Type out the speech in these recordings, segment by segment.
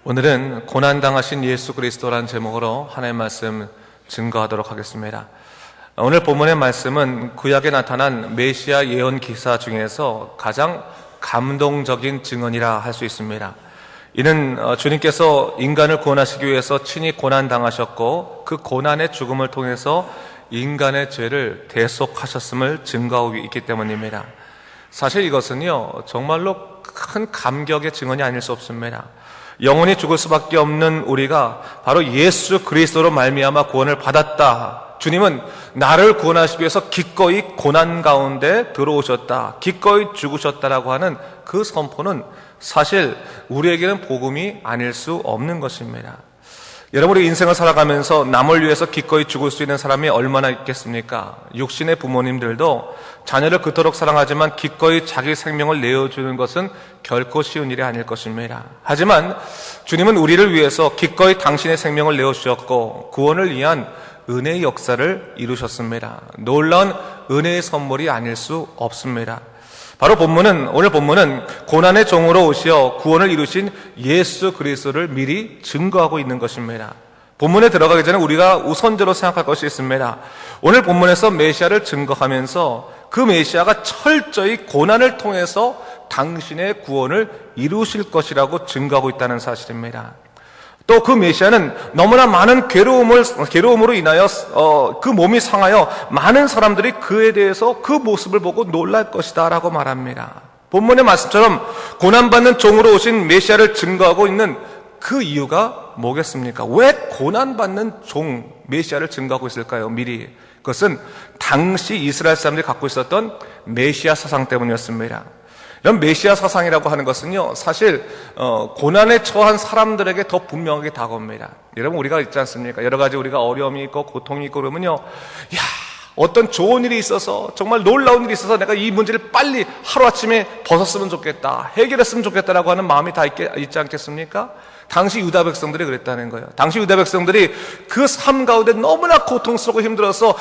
오늘은 고난당하신 예수 그리스도라는 제목으로 하나님의 말씀 증거하도록 하겠습니다. 오늘 본문의 말씀은 구약에 나타난 메시아 예언 기사 중에서 가장 감동적인 증언이라 할 수 있습니다. 이는 주님께서 인간을 구원하시기 위해서 친히 고난당하셨고 그 고난의 죽음을 통해서 인간의 죄를 대속하셨음을 증거하고 있기 때문입니다. 사실 이것은요, 정말로 큰 감격의 증언이 아닐 수 없습니다. 영원히 죽을 수밖에 없는 우리가 바로 예수 그리스도로 말미암아 구원을 받았다. 주님은 나를 구원하시기 위해서 기꺼이 고난 가운데 들어오셨다, 기꺼이 죽으셨다라고 하는 그 선포는 사실 우리에게는 복음이 아닐 수 없는 것입니다. 여러분, 우리 인생을 살아가면서 남을 위해서 기꺼이 죽을 수 있는 사람이 얼마나 있겠습니까? 육신의 부모님들도 자녀를 그토록 사랑하지만 기꺼이 자기 생명을 내어주는 것은 결코 쉬운 일이 아닐 것입니다. 하지만 주님은 우리를 위해서 기꺼이 당신의 생명을 내어주셨고 구원을 위한 은혜의 역사를 이루셨습니다. 놀라운 은혜의 선물이 아닐 수 없습니다. 바로 오늘 본문은 고난의 종으로 오시어 구원을 이루신 예수 그리스도를 미리 증거하고 있는 것입니다. 본문에 들어가기 전에 우리가 우선적으로 생각할 것이 있습니다. 오늘 본문에서 메시아를 증거하면서 그 메시아가 철저히 고난을 통해서 당신의 구원을 이루실 것이라고 증거하고 있다는 사실입니다. 또 그 메시아는 너무나 많은 괴로움으로 인하여 그 몸이 상하여 많은 사람들이 그에 대해서 그 모습을 보고 놀랄 것이다 라고 말합니다. 본문의 말씀처럼 고난받는 종으로 오신 메시아를 증거하고 있는 그 이유가 뭐겠습니까? 왜 고난받는 종 메시아를 증거하고 있을까요? 미리. 그것은 당시 이스라엘 사람들이 갖고 있었던 메시아 사상 때문이었습니다. 이런 메시아 사상이라고 하는 것은요, 사실 고난에 처한 사람들에게 더 분명하게 다가옵니다. 여러분, 우리가 있지 않습니까? 여러 가지 우리가 어려움이 있고 고통이 있고 그러면요, 어떤 좋은 일이 있어서, 정말 놀라운 일이 있어서 내가 이 문제를 빨리 하루아침에 벗었으면 좋겠다, 해결했으면 좋겠다라고 하는 마음이 다 있지 않겠습니까? 당시 유다 백성들이 그랬다는 거예요. 당시 유다 백성들이 그 삶 가운데 너무나 고통스럽고 힘들어서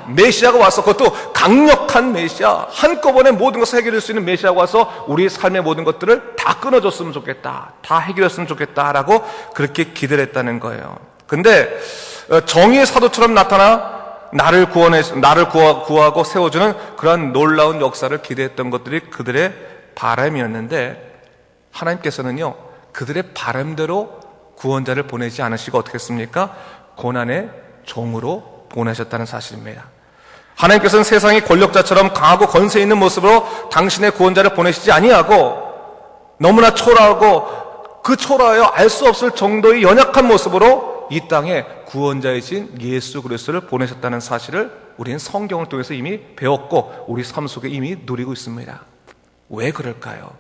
메시아가 와서, 그것도 강력한 메시아, 한꺼번에 모든 것을 해결할 수 있는 메시아가 와서 우리의 삶의 모든 것들을 다 끊어줬으면 좋겠다, 다 해결했으면 좋겠다라고 그렇게 기대를 했다는 거예요. 근데 정의의 사도처럼 나타나 나를 구하고 세워주는 그런 놀라운 역사를 기대했던 것들이 그들의 바람이었는데, 하나님께서는요, 그들의 바람대로 구원자를 보내지 않으시고 어떻게 했습니까? 고난의 종으로 보내셨다는 사실입니다. 하나님께서는 세상의 권력자처럼 강하고 권세 있는 모습으로 당신의 구원자를 보내시지 아니하고 너무나 초라하고 그 초라하여 알 수 없을 정도의 연약한 모습으로 이 땅에 구원자이신 예수 그리스도를 보내셨다는 사실을 우리는 성경을 통해서 이미 배웠고 우리 삶 속에 이미 누리고 있습니다. 왜 그럴까요?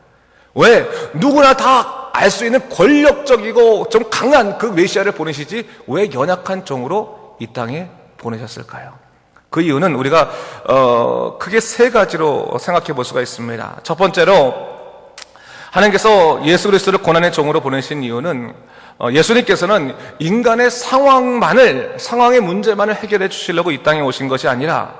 왜 누구나 다 알 수 있는 권력적이고 좀 강한 그 메시아를 보내시지 왜 연약한 종으로 이 땅에 보내셨을까요? 그 이유는 우리가 크게 세 가지로 생각해 볼 수가 있습니다. 첫 번째로, 하나님께서 예수 그리스도를 고난의 종으로 보내신 이유는 예수님께서는 인간의 상황의 문제만을 해결해 주시려고 이 땅에 오신 것이 아니라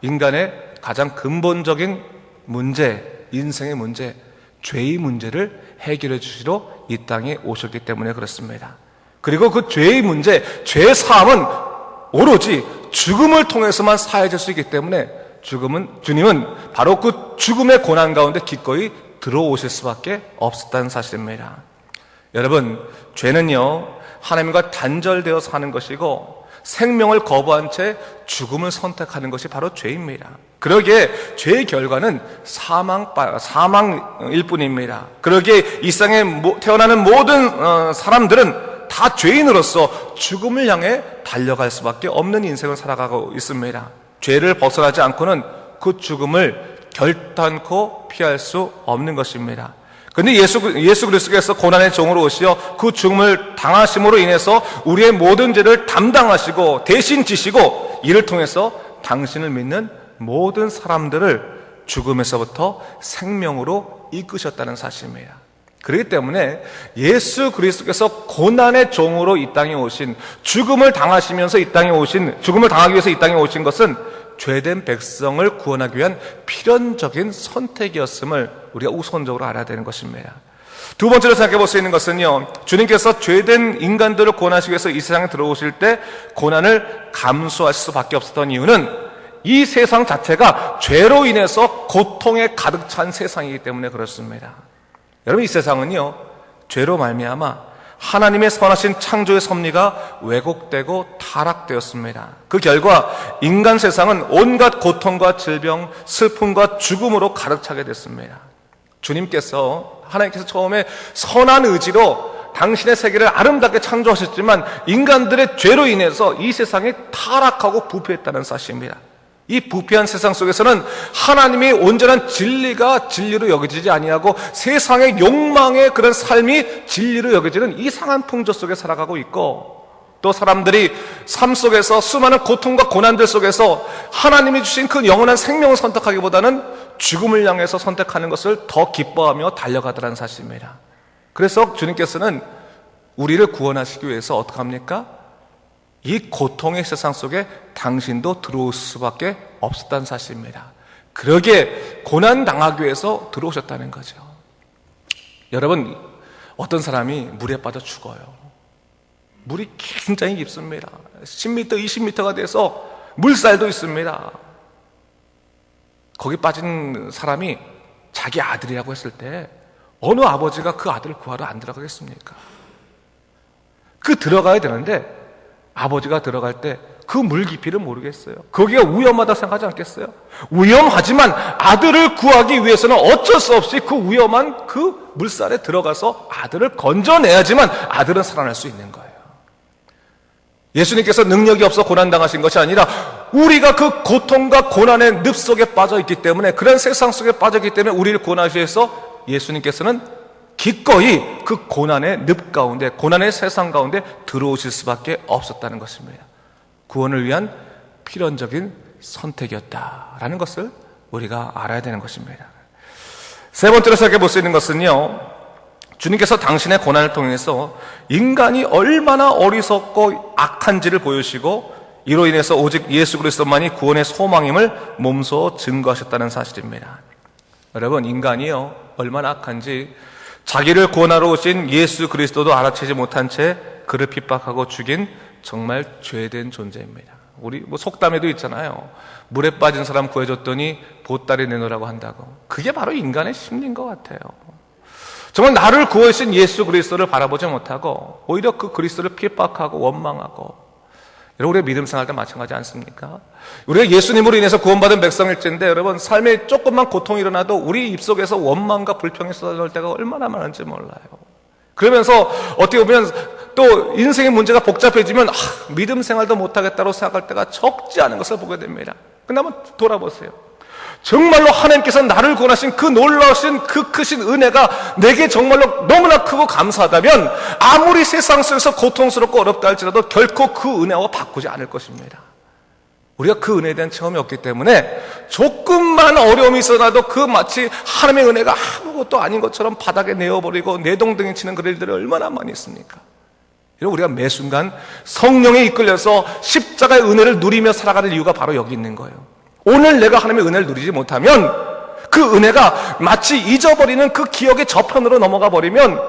인간의 가장 근본적인 문제, 인생의 문제, 죄의 문제를 해결해 주시러 이 땅에 오셨기 때문에 그렇습니다. 그리고 그 죄의 문제, 죄의 사함은 오로지 죽음을 통해서만 사해질 수 있기 때문에 주님은 바로 그 죽음의 고난 가운데 기꺼이 들어오실 수밖에 없었다는 사실입니다. 여러분, 죄는요, 하나님과 단절되어서 하는 것이고 생명을 거부한 채 죽음을 선택하는 것이 바로 죄입니다. 그러기에 죄의 결과는 사망일 뿐입니다. 그러기에 이 땅에 태어나는 모든 사람들은 다 죄인으로서 죽음을 향해 달려갈 수밖에 없는 인생을 살아가고 있습니다. 죄를 벗어나지 않고는 그 죽음을 결단코 피할 수 없는 것입니다. 그런데 예수 그리스도께서 고난의 종으로 오시어 그 죽음을 당하심으로 인해서 우리의 모든 죄를 담당하시고 대신 지시고 이를 통해서 당신을 믿는 모든 사람들을 죽음에서부터 생명으로 이끄셨다는 사실입니다. 그렇기 때문에 예수 그리스도께서 고난의 종으로 이 땅에 오신, 죽음을 당하기 위해서 이 땅에 오신 것은 죄된 백성을 구원하기 위한 필연적인 선택이었음을 우리가 우선적으로 알아야 되는 것입니다. 두 번째로 생각해 볼 수 있는 것은요, 주님께서 죄된 인간들을 구원하시기 위해서 이 세상에 들어오실 때 고난을 감수하실 수밖에 없었던 이유는 이 세상 자체가 죄로 인해서 고통에 가득 찬 세상이기 때문에 그렇습니다. 여러분, 이 세상은요, 죄로 말미암아 하나님의 선하신 창조의 섭리가 왜곡되고 타락되었습니다. 그 결과 인간 세상은 온갖 고통과 질병, 슬픔과 죽음으로 가득 차게 됐습니다. 하나님께서 처음에 선한 의지로 당신의 세계를 아름답게 창조하셨지만 인간들의 죄로 인해서 이 세상이 타락하고 부패했다는 사실입니다. 이 부패한 세상 속에서는 하나님의 온전한 진리가 진리로 여겨지지 아니하고 세상의 욕망의 그런 삶이 진리로 여겨지는 이상한 풍조 속에 살아가고 있고, 또 사람들이 삶 속에서 수많은 고통과 고난들 속에서 하나님이 주신 그 영원한 생명을 선택하기보다는 죽음을 향해서 선택하는 것을 더 기뻐하며 달려가더라는 사실입니다. 그래서 주님께서는 우리를 구원하시기 위해서 어떻게 합니까? 이 고통의 세상 속에 당신도 들어올 수밖에 없었다는 사실입니다. 그러기에 고난당하기 위해서 들어오셨다는 거죠. 여러분, 어떤 사람이 물에 빠져 죽어요. 물이 굉장히 깊습니다. 10m, 20m가 돼서 물살도 있습니다. 거기 빠진 사람이 자기 아들이라고 했을 때 어느 아버지가 그 아들을 구하러 안 들어가겠습니까? 들어가야 되는데 아버지가 들어갈 때 그 물 깊이를 모르겠어요. 거기가 위험하다 생각하지 않겠어요? 위험하지만 아들을 구하기 위해서는 어쩔 수 없이 그 위험한 그 물살에 들어가서 아들을 건져내야지만 아들은 살아날 수 있는 거예요. 예수님께서 능력이 없어 고난당하신 것이 아니라 우리가 그 고통과 고난의 늪 속에 빠져 있기 때문에, 그런 세상 속에 빠져 있기 때문에 우리를 구원하기 위해서 예수님께서는 기꺼이 그 고난의 늪 가운데, 고난의 세상 가운데 들어오실 수밖에 없었다는 것입니다. 구원을 위한 필연적인 선택이었다라는 것을 우리가 알아야 되는 것입니다. 세 번째로 생각해 볼 수 있는 것은요, 주님께서 당신의 고난을 통해서 인간이 얼마나 어리석고 악한지를 보여주시고 이로 인해서 오직 예수 그리스도만이 구원의 소망임을 몸소 증거하셨다는 사실입니다. 여러분, 인간이요 얼마나 악한지 자기를 구원하러 오신 예수 그리스도도 알아채지 못한 채 그를 핍박하고 죽인 정말 죄된 존재입니다. 우리 속담에도 있잖아요. 물에 빠진 사람 구해줬더니 보따리 내놓으라고 한다고. 그게 바로 인간의 심리인 것 같아요. 정말 나를 구해주신 예수 그리스도를 바라보지 못하고 오히려 그 그리스도를 핍박하고 원망하고. 여러분, 우리가 믿음 생활 때 마찬가지 않습니까? 우리가 예수님으로 인해서 구원받은 백성일진데 여러분, 삶에 조금만 고통이 일어나도 우리 입속에서 원망과 불평이 쏟아질 때가 얼마나 많은지 몰라요. 그러면서 어떻게 보면 또 인생의 문제가 복잡해지면 믿음 생활도 못하겠다고 생각할 때가 적지 않은 것을 보게 됩니다. 근데 한번 돌아보세요. 정말로 하나님께서 나를 구원하신 그 놀라우신 그 크신 은혜가 내게 정말로 너무나 크고 감사하다면 아무리 세상 속에서 고통스럽고 어렵다 할지라도 결코 그 은혜와 바꾸지 않을 것입니다. 우리가 그 은혜에 대한 체험이 없기 때문에 조금만 어려움이 있어도 그 마치 하나님의 은혜가 아무것도 아닌 것처럼 바닥에 내어버리고 내동댕이 치는 그런 일들이 얼마나 많이 있습니까? 우리가 매 순간 성령에 이끌려서 십자가의 은혜를 누리며 살아가는 이유가 바로 여기 있는 거예요. 오늘 내가 하나님의 은혜를 누리지 못하면 그 은혜가 마치 잊어버리는 그 기억의 저편으로 넘어가 버리면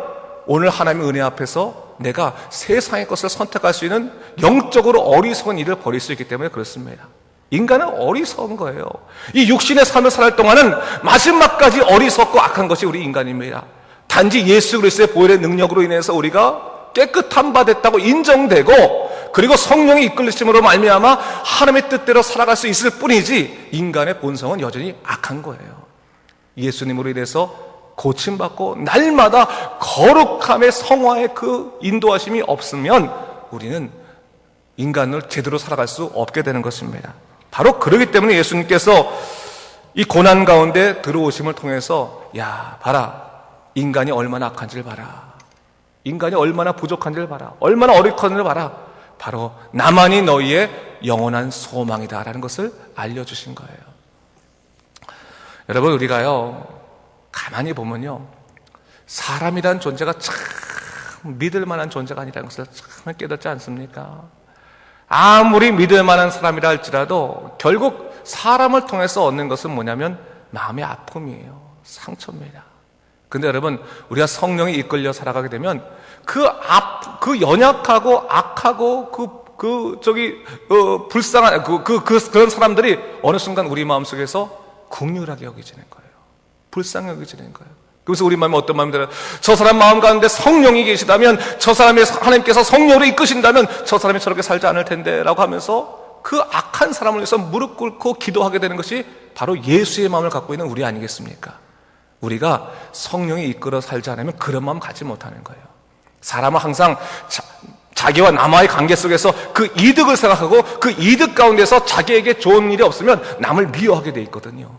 오늘 하나님의 은혜 앞에서 내가 세상의 것을 선택할 수 있는 영적으로 어리석은 일을 벌일 수 있기 때문에 그렇습니다. 인간은 어리석은 거예요. 이 육신의 삶을 살 동안은 마지막까지 어리석고 악한 것이 우리 인간입니다. 단지 예수 그리스도의 보혈의 능력으로 인해서 우리가 깨끗한 바 됐다고 인정되고 그리고 성령의 이끌리심으로 말미암아 하나님의 뜻대로 살아갈 수 있을 뿐이지 인간의 본성은 여전히 악한 거예요. 예수님으로 인해서 고침받고 날마다 거룩함의 성화의 그 인도하심이 없으면 우리는 인간을 제대로 살아갈 수 없게 되는 것입니다. 바로 그러기 때문에 예수님께서 이 고난 가운데 들어오심을 통해서 봐라, 인간이 얼마나 악한지를 봐라, 인간이 얼마나 부족한지를 봐라, 얼마나 어리석은지를 봐라, 바로 나만이 너희의 영원한 소망이다 라는 것을 알려주신 거예요. 여러분, 우리가요 가만히 보면요 사람이란 존재가 참 믿을 만한 존재가 아니라는 것을 참 깨닫지 않습니까? 아무리 믿을 만한 사람이라 할지라도 결국 사람을 통해서 얻는 것은 뭐냐면 마음의 아픔이에요. 상처입니다. 근데 여러분, 우리가 성령에 이끌려 살아가게 되면 그 연약하고 악하고 불쌍한 그런 사람들이 어느 순간 우리 마음속에서 긍휼하게 여겨지는 거예요. 불쌍하게 여겨지는 거예요. 그래서 우리 마음에 어떤 마음이 들어요? 저 사람 마음 가운데 성령이 계시다면, 저 사람의 하나님께서 성령으로 이끄신다면 저 사람이 저렇게 살지 않을 텐데 라고 하면서 그 악한 사람을 위해서 무릎 꿇고 기도하게 되는 것이 바로 예수의 마음을 갖고 있는 우리 아니겠습니까? 우리가 성령이 이끌어 살지 않으면 그런 마음 갖지 못하는 거예요. 사람은 항상 자기와 남와의 관계 속에서 그 이득을 생각하고 그 이득 가운데서 자기에게 좋은 일이 없으면 남을 미워하게 돼 있거든요.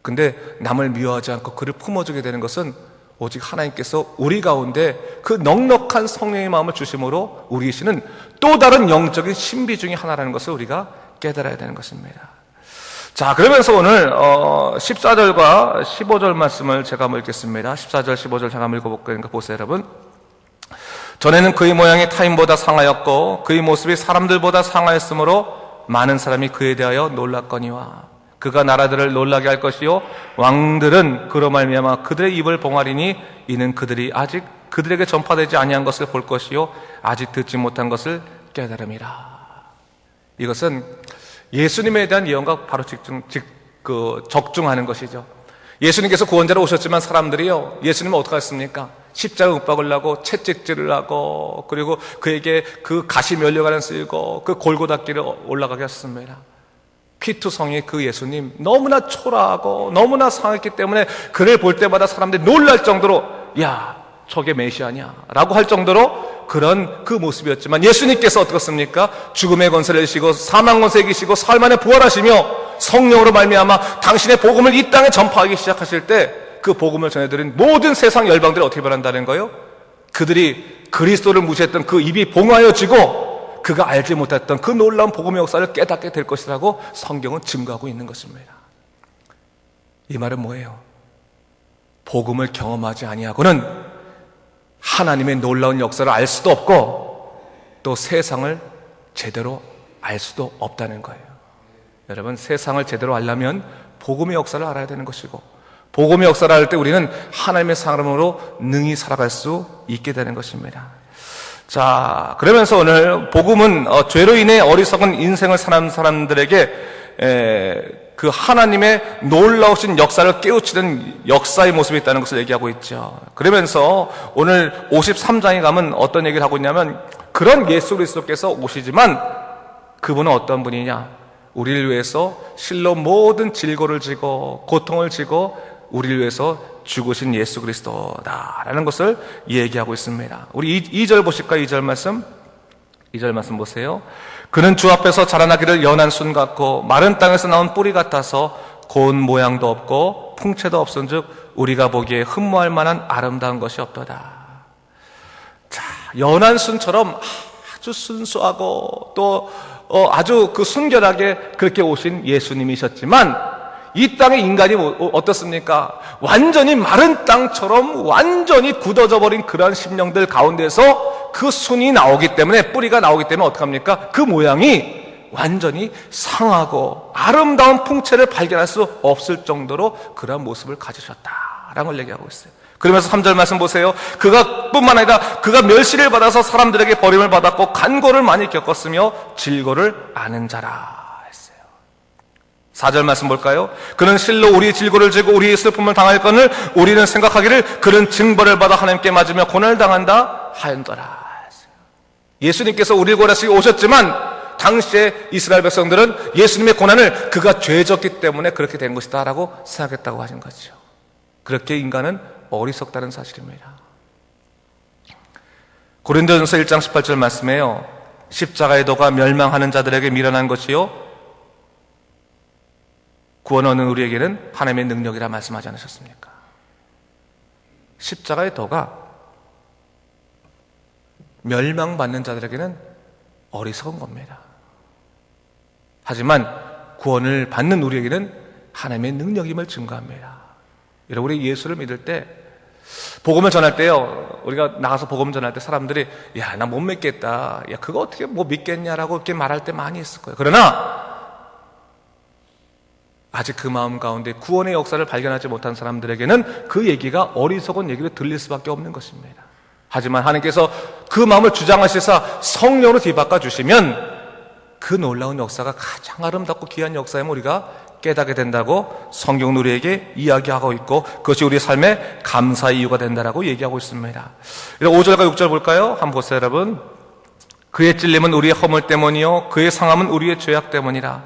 근데 남을 미워하지 않고 그를 품어주게 되는 것은 오직 하나님께서 우리 가운데 그 넉넉한 성령의 마음을 주심으로 우리 계시는 또 다른 영적인 신비 중에 하나라는 것을 우리가 깨달아야 되는 것입니다. 자, 그러면서 오늘 14절과 15절 말씀을 제가 한번 읽겠습니다. 14절, 15절 제가 한번 읽어볼게요. 보세요, 여러분. 전에는 그의 모양이 타인보다 상하였고 그의 모습이 사람들보다 상하였으므로 많은 사람이 그에 대하여 놀랐거니와 그가 나라들을 놀라게 할 것이요 왕들은 그로 말미암아 그들의 입을 봉하리니 이는 그들이 아직 그들에게 전파되지 아니한 것을 볼 것이요 아직 듣지 못한 것을 깨달음이라. 이것은 예수님에 대한 예언과 바로 적중하는 것이죠. 예수님께서 구원자로 오셨지만 사람들이요, 예수님은 어떻게 했습니까? 십자가 못 박으려고 채찍질을 하고, 그리고 그에게 그 가시 면류관을 쓸고 그 골고다길을 올라가게 했습니다. 피투성이 그 예수님 너무나 초라하고 너무나 상했기 때문에 그를 볼 때마다 사람들이 놀랄 정도로 야, 저게 메시아냐 라고 할 정도로 그런 그 모습이었지만 예수님께서 어떻습니까? 죽음의 권세를 이기시고 사망 권세를 이기시고 사흘 만에 부활하시며 성령으로 말미암아 당신의 복음을 이 땅에 전파하기 시작하실 때 그 복음을 전해드린 모든 세상 열방들이 어떻게 변한다는 거예요? 그들이 그리스도를 무시했던 그 입이 봉하여지고 그가 알지 못했던 그 놀라운 복음의 역사를 깨닫게 될 것이라고 성경은 증거하고 있는 것입니다. 이 말은 뭐예요? 복음을 경험하지 아니하고는 하나님의 놀라운 역사를 알 수도 없고 또 세상을 제대로 알 수도 없다는 거예요. 여러분, 세상을 제대로 알려면 복음의 역사를 알아야 되는 것이고 복음의 역사를 알 때 우리는 하나님의 사람으로 능히 살아갈 수 있게 되는 것입니다. 자, 그러면서 오늘 복음은 죄로 인해 어리석은 인생을 사는 사람들에게 그 하나님의 놀라우신 역사를 깨우치는 역사의 모습이 있다는 것을 얘기하고 있죠. 그러면서 오늘 53장에 가면 어떤 얘기를 하고 있냐면 그런 예수 그리스도께서 오시지만 그분은 어떤 분이냐? 우리를 위해서 실로 모든 질고를 지고 고통을 지고 우리를 위해서 죽으신 예수 그리스도다라는 것을 얘기하고 있습니다. 우리 2절 보실까요? 2절 말씀. 2절 말씀 보세요. 그는 주 앞에서 자라나기를 연한 순 같고 마른 땅에서 나온 뿌리 같아서 고운 모양도 없고 풍채도 없은즉 우리가 보기에 흠모할 만한 아름다운 것이 없도다. 자, 연한 순처럼 아주 순수하고 또 아주 그 순결하게 그렇게 오신 예수님이셨지만 이 땅의 인간이 어떻습니까? 완전히 마른 땅처럼 완전히 굳어져 버린 그러한 심령들 가운데서 그 순이 나오기 때문에 뿌리가 나오기 때문에 어떡합니까? 그 모양이 완전히 상하고 아름다운 풍채를 발견할 수 없을 정도로 그러한 모습을 가지셨다라는 걸 얘기하고 있어요. 그러면서 3절 말씀 보세요. 그가 뿐만 아니라 그가 멸시를 받아서 사람들에게 버림을 받았고 간고를 많이 겪었으며 질고를 아는 자라. 4절 말씀 볼까요? 그는 실로 우리의 질고를 지고 우리의 슬픔을 당할 건을 우리는 생각하기를 그는 징벌을 받아 하나님께 맞으며 고난을 당한다 하였더라. 예수님께서 우리를 구원하시기 오셨지만 당시에 이스라엘 백성들은 예수님의 고난을 그가 죄졌기 때문에 그렇게 된 것이다 라고 생각했다고 하신 거죠. 그렇게 인간은 어리석다는 사실입니다. 고린도전서 1장 18절 말씀에요. 십자가의 도가 멸망하는 자들에게 미련한 것이요 구원 얻는 우리에게는 하나님의 능력이라 말씀하지 않으셨습니까? 십자가의 도가 멸망받는 자들에게는 어리석은 겁니다. 하지만 구원을 받는 우리에게는 하나님의 능력임을 증거합니다. 여러분, 우리 예수를 믿을 때 복음을 전할 때요, 우리가 나가서 복음 전할 때 사람들이 야, 나 못 믿겠다, 야, 그거 어떻게 뭐 믿겠냐라고 이렇게 말할 때 많이 있을 거예요. 그러나 아직 그 마음 가운데 구원의 역사를 발견하지 못한 사람들에게는 그 얘기가 어리석은 얘기로 들릴 수밖에 없는 것입니다. 하지만 하나님께서 그 마음을 주장하시사 성령으로 뒤바꿔 주시면 그 놀라운 역사가 가장 아름답고 귀한 역사임을 우리가 깨닫게 된다고 성경은 우리에게 이야기하고 있고, 그것이 우리의 삶의 감사의 이유가 된다라고 얘기하고 있습니다. 5절과 6절 볼까요? 한번 보세요, 여러분. 그의 찔림은 우리의 허물 때문이요 그의 상함은 우리의 죄악 때문이라.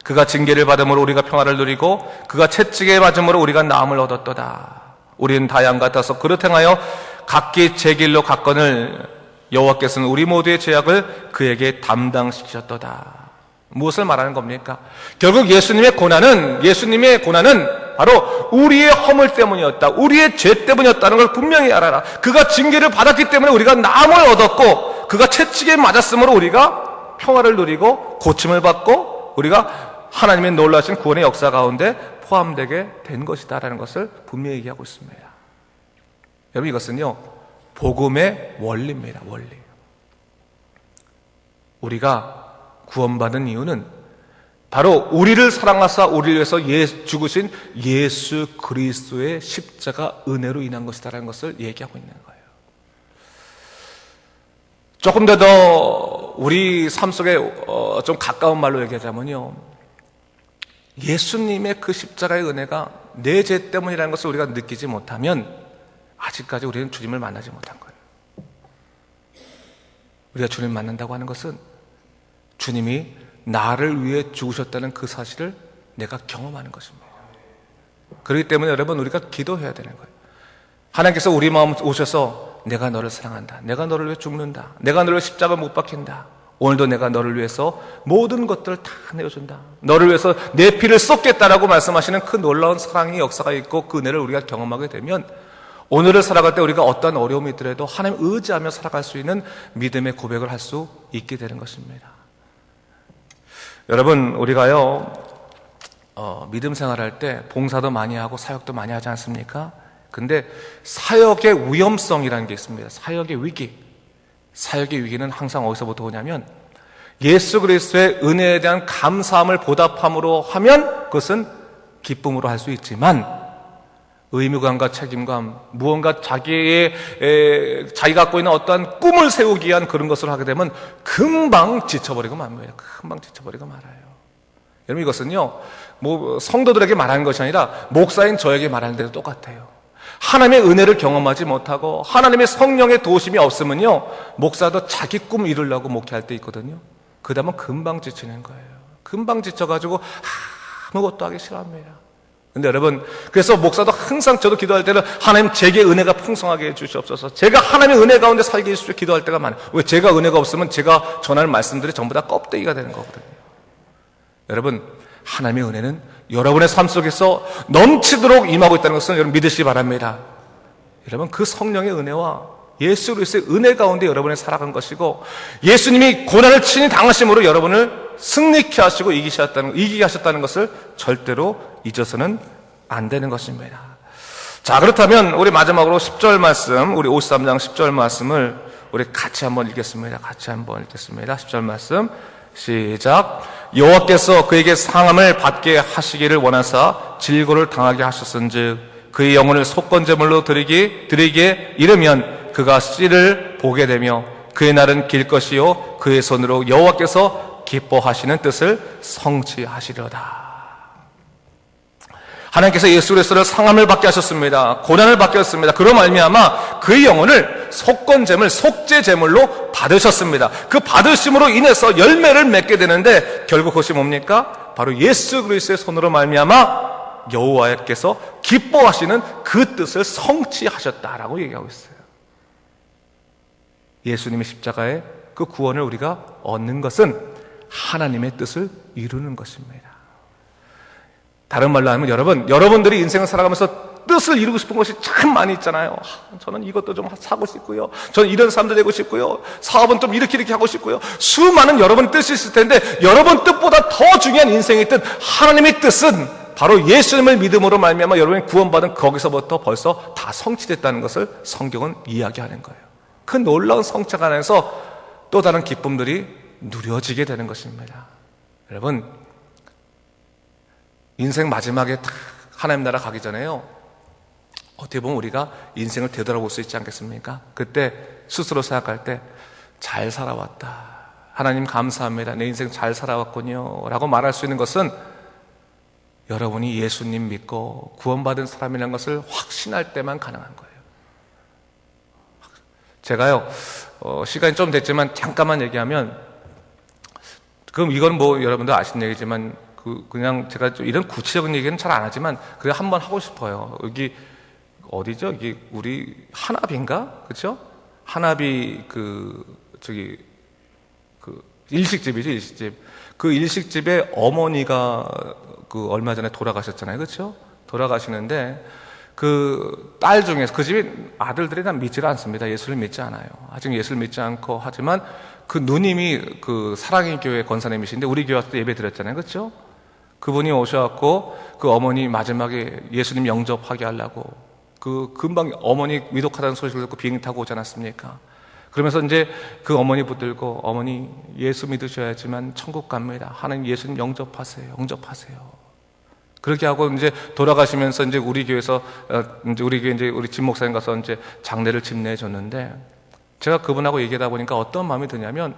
그가 징계를 받음으로 우리가 평화를 누리고 그가 채찍에 맞음으로 우리가 나음을 얻었도다. 우리는 다 양 같아서 그릇 행하여 각기 제 길로 갔거늘 여호와께서는 우리 모두의 죄악을 그에게 담당시키셨도다. 무엇을 말하는 겁니까? 결국 예수님의 고난은 바로 우리의 허물 때문이었다, 우리의 죄 때문이었다는 걸 분명히 알아라. 그가 징계를 받았기 때문에 우리가 나음을 얻었고, 그가 채찍에 맞았으므로 우리가 평화를 누리고 고침을 받고 우리가 하나님의 놀라신 구원의 역사 가운데 포함되게 된 것이다라는 것을 분명히 얘기하고 있습니다. 여러분, 이것은요 복음의 원리입니다. 원리. 우리가 구원받은 이유는 바로 우리를 사랑하사 우리를 위해서 죽으신 예수 그리스도의 십자가 은혜로 인한 것이다라는 것을 얘기하고 있는 거예요. 조금 더 우리 삶 속에 좀 가까운 말로 얘기하자면요, 예수님의 그 십자가의 은혜가 내 죄 때문이라는 것을 우리가 느끼지 못하면 아직까지 우리는 주님을 만나지 못한 거예요. 우리가 주님을 만난다고 하는 것은 주님이 나를 위해 죽으셨다는 그 사실을 내가 경험하는 것입니다. 그렇기 때문에 여러분, 우리가 기도해야 되는 거예요. 하나님께서 우리 마음 오셔서 내가 너를 사랑한다, 내가 너를 위해 죽는다, 내가 너를 십자가 못 박힌다, 오늘도 내가 너를 위해서 모든 것들을 다 내어준다, 너를 위해서 내 피를 쏟겠다라고 말씀하시는 그 놀라운 사랑의 역사가 있고 그 은혜를 우리가 경험하게 되면 오늘을 살아갈 때 우리가 어떤 어려움이 있더라도 하나님 의지하며 살아갈 수 있는 믿음의 고백을 할 수 있게 되는 것입니다. 여러분, 우리가요 믿음 생활할 때 봉사도 많이 하고 사역도 많이 하지 않습니까? 근데 사역의 위험성이라는 게 있습니다. 사역의 위기. 사역의 위기는 항상 어디서부터 오냐면 예수 그리스도의 은혜에 대한 감사함을 보답함으로 하면 그것은 기쁨으로 할 수 있지만, 의무감과 책임감, 무언가 자기가 갖고 있는 어떠한 꿈을 세우기 위한 그런 것을 하게 되면 금방 지쳐버리고 맙니다. 금방 지쳐버리고 말아요. 여러분, 이것은요 성도들에게 말하는 것이 아니라 목사인 저에게 말하는 데도 똑같아요. 하나님의 은혜를 경험하지 못하고 하나님의 성령의 도우심이 없으면요 목사도 자기 꿈 이루려고 목회할 때 있거든요. 그 다음은 금방 지치는 거예요. 금방 지쳐가지고 아무것도 하기 싫어합니다. 근데 여러분, 그래서 목사도 항상 저도 기도할 때는 하나님 제게 은혜가 풍성하게 해주시옵소서, 제가 하나님의 은혜 가운데 살게 해주시오 기도할 때가 많아요. 왜? 제가 은혜가 없으면 제가 전하는 말씀들이 전부 다 껍데기가 되는 거거든요. 여러분, 하나님의 은혜는 여러분의 삶 속에서 넘치도록 임하고 있다는 것을 여러분 믿으시기 바랍니다. 여러분, 그 성령의 은혜와 예수 그리스도의 은혜 가운데 여러분이 살아간 것이고, 예수님이 고난을 친히 당하심으로 여러분을 승리케 하시고 이기게 하셨다는 것을 절대로 잊어서는 안 되는 것입니다. 자, 그렇다면 우리 마지막으로 10절 말씀, 우리 53장 10절 말씀을 우리 같이 한번 읽겠습니다. 10절 말씀 시작. 여호와께서 그에게 상함을 받게 하시기를 원하사 질고를 당하게 하셨은즉 그의 영혼을 속건제물로 드리기에 이르면 그가 씨를 보게 되며 그의 날은 길 것이요 그의 손으로 여호와께서 기뻐하시는 뜻을 성취하시려다. 하나님께서 예수 그리스도를 상함을 받게 하셨습니다. 고난을 받게 하셨습니다. 그로 말미암아 그의 영혼을 속건제물, 속죄제물로 받으셨습니다. 그 받으심으로 인해서 열매를 맺게 되는데 결국 그것이 뭡니까? 바로 예수 그리스도의 손으로 말미암아 여호와께서 기뻐하시는 그 뜻을 성취하셨다라고 얘기하고 있어요. 예수님의 십자가의 그 구원을 우리가 얻는 것은 하나님의 뜻을 이루는 것입니다. 다른 말로 하면 여러분들이 인생을 살아가면서 뜻을 이루고 싶은 것이 참 많이 있잖아요. 저는 이것도 좀 사고 싶고요, 저는 이런 사람도 되고 싶고요, 사업은 좀 이렇게 하고 싶고요. 수많은 여러분 뜻이 있을 텐데 여러분 뜻보다 더 중요한 인생의 뜻, 하나님의 뜻은 바로 예수님을 믿음으로 말미암아 여러분이 구원받은 거기서부터 벌써 다 성취됐다는 것을 성경은 이야기하는 거예요. 그 놀라운 성취가 안에서 또 다른 기쁨들이 누려지게 되는 것입니다. 여러분, 인생 마지막에 딱 하나님 나라 가기 전에요, 어떻게 보면 우리가 인생을 되돌아볼 수 있지 않겠습니까? 그때 스스로 생각할 때 잘 살아왔다, 하나님 감사합니다, 내 인생 잘 살아왔군요 라고 말할 수 있는 것은 여러분이 예수님 믿고 구원받은 사람이라는 것을 확신할 때만 가능한 거예요. 제가요, 시간이 좀 됐지만 잠깐만 얘기하면, 그럼 이건 뭐 여러분들 아시는 얘기지만 그냥 제가 좀 이런 구체적인 얘기는 잘 안 하지만 그래 한번 하고 싶어요. 여기 어디죠? 이게 우리 하나비인가? 그렇죠? 하나비 일식집이죠, 일식집. 그 일식집에 어머니가 얼마 전에 돌아가셨잖아요, 그렇죠? 돌아가시는데 그 딸 중에서, 그 집에 아들들이 다 믿지를 않습니다. 예수를 믿지 않아요. 아직 예수를 믿지 않고, 하지만 그 누님이 그 사랑의 교회 권사님이신데 우리 교회 와서 예배 드렸잖아요, 그렇죠? 그분이 오셔갖고 그 어머니 마지막에 예수님 영접하게 하려고, 금방 어머니 위독하다는 소식을 듣고 비행기 타고 오지 않았습니까? 그러면서 이제 그 어머니 붙들고, 어머니 예수 믿으셔야지만 천국 갑니다, 하나님 예수님 영접하세요, 영접하세요. 그렇게 하고 이제 돌아가시면서 이제 우리 교회에서 이제 우리 교회 이제 우리 진 목사님 가서 이제 장례를 집례해 줬는데, 제가 그분하고 얘기하다 보니까 어떤 마음이 드냐면,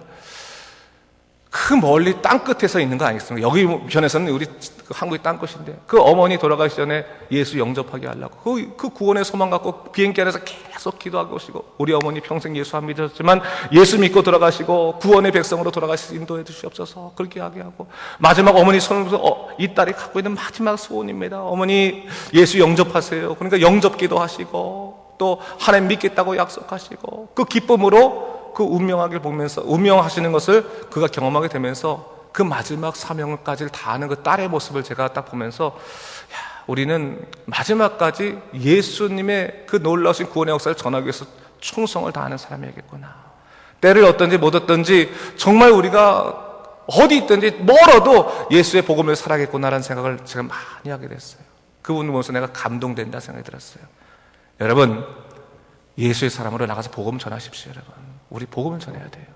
그 멀리 땅 끝에서 있는 거 아니겠습니까? 여기 편에서는 우리 한국이 땅 끝인데 그 어머니 돌아가시 전에 예수 영접하게 하려고 그 구원의 소망 갖고 비행기 안에서 계속 기도하고 오시고, 우리 어머니 평생 예수 안 믿으셨지만 예수 믿고 돌아가시고 구원의 백성으로 돌아가시 인도해 주시옵소서, 그렇게 하게 하고, 마지막 어머니 손을 들어서 이 딸이 갖고 있는 마지막 소원입니다, 어머니 예수 영접하세요. 그러니까 영접 기도하시고 또 하나님 믿겠다고 약속하시고, 그 기쁨으로 그 운명하게 보면서, 운명하시는 것을 그가 경험하게 되면서 그 마지막 사명까지 다하는 그 딸의 모습을 제가 딱 보면서, 우리는 마지막까지 예수님의 그 놀라우신 구원의 역사를 전하기 위해서 충성을 다하는 사람이겠구나. 때를 어떤지 못 어떤지 정말 우리가 어디 있든지 멀어도 예수의 복음을 살아야겠구나라는 생각을 제가 많이 하게 됐어요. 그분을 보면서 내가 감동된다 생각이 들었어요. 여러분, 예수의 사람으로 나가서 복음 전하십시오. 여러분, 우리 복음을 전해야 돼요.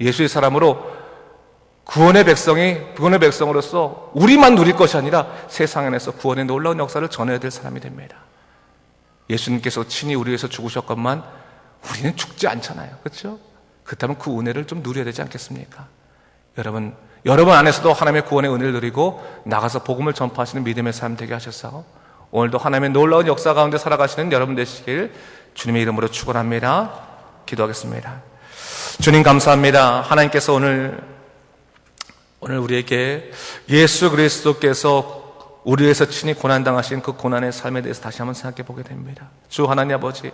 예수의 사람으로 구원의 백성으로서 우리만 누릴 것이 아니라 세상 안에서 구원의 놀라운 역사를 전해야 될 사람이 됩니다. 예수님께서 친히 우리 위해서 죽으셨건만 우리는 죽지 않잖아요, 그렇죠? 그렇다면 그 은혜를 좀 누려야 되지 않겠습니까? 여러분 안에서도 하나님의 구원의 은혜를 누리고 나가서 복음을 전파하시는 믿음의 삶 되게 하셨사오. 오늘도 하나님의 놀라운 역사 가운데 살아가시는 여러분 되시길 주님의 이름으로 축원합니다. 기도하겠습니다. 주님 감사합니다. 하나님께서 오늘 우리에게 예수 그리스도께서 우리 위해서 친히 고난당하신 그 고난의 삶에 대해서 다시 한번 생각해 보게 됩니다. 주 하나님 아버지,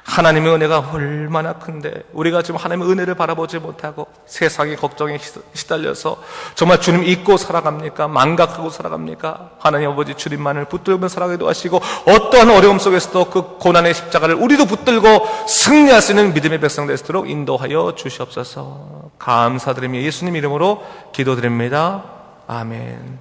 하나님의 은혜가 얼마나 큰데 우리가 지금 하나님의 은혜를 바라보지 못하고 세상의 걱정에 시달려서 정말 주님 잊고 살아갑니까? 망각하고 살아갑니까? 하나님 아버지, 주님만을 붙들며 살아가기도 하시고 어떠한 어려움 속에서도 그 고난의 십자가를 우리도 붙들고 승리할 수 있는 믿음의 백성 되도록 인도하여 주시옵소서. 감사드리며 예수님 이름으로 기도드립니다. 아멘.